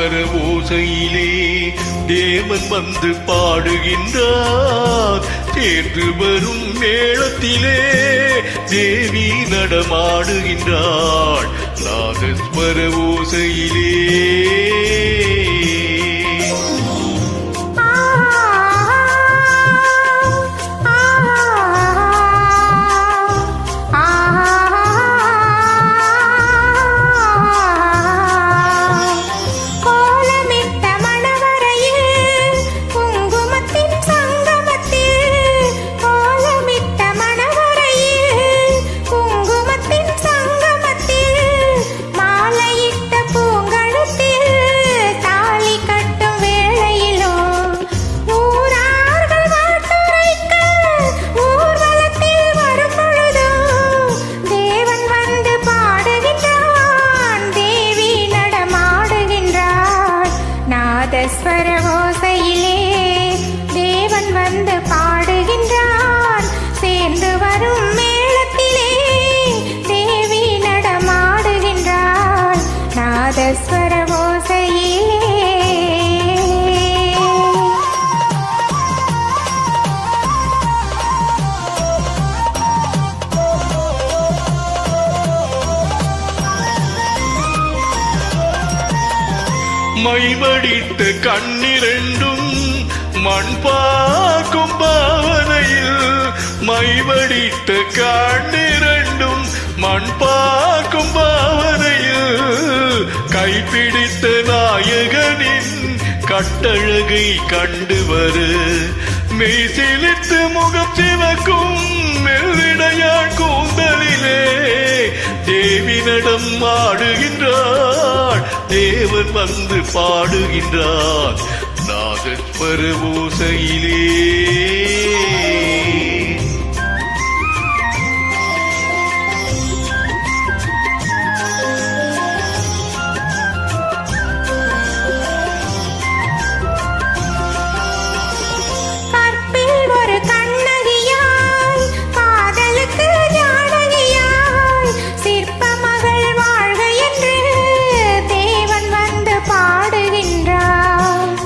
நாதஸ்வர ஓசையிலே தேவன் வந்து பாடுகின்றார். சேர்ந்து வரும் மேளத்திலே தேவி நடமாடுகின்றாள். நாதஸ்வர ஓசையிலே நாதஸ்வர ஓசையிலே தேவன் வந்து பாடுகின்றான். சேர்ந்து வரும் மேளத்திலே தேவி நடமாடுகின்றாள். நாதஸ்வர ஓசையிலே மைவடித்த கண்ணிரண்டும் மண் பார்க்கும் பாவனையில், மைவடித்த கண்ணிரண்டும் மண் பார்க்கும் பாவனையில், கைப்பிடித்த நாயகனின் கட்டழகை கண்டு வரு மெய்சிலித்து முகம் சிவக்கும் மெல்லிடையான் கூந்தலிலே தேவி நடம் ஆடுகின்றாள். தேவன் வந்து பாடுகின்றார். நாதஸ்வர ஓசையிலே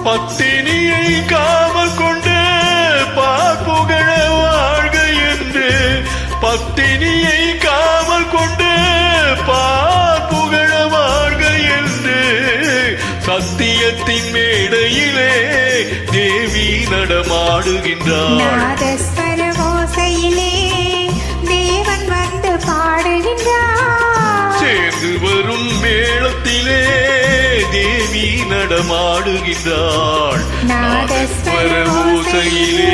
பத்தினியை காவல் கொண்டு பார்ப்புகழ வாழ்க என்று, பத்தினியை காவல் கொண்டு பார்ப்புகழ வாழ்க என்று சத்தியத்தின் மேடையிலே தேவி நடமாடுகின்றார். நாதஸ்வர ஓசையிலே தேவன் வந்து பாடுகின்றார். சேர்ந்து வரும் மேளத்திலே தேவி நடமாடுகின்றாள். நாதஸ்வர ஓசையிலே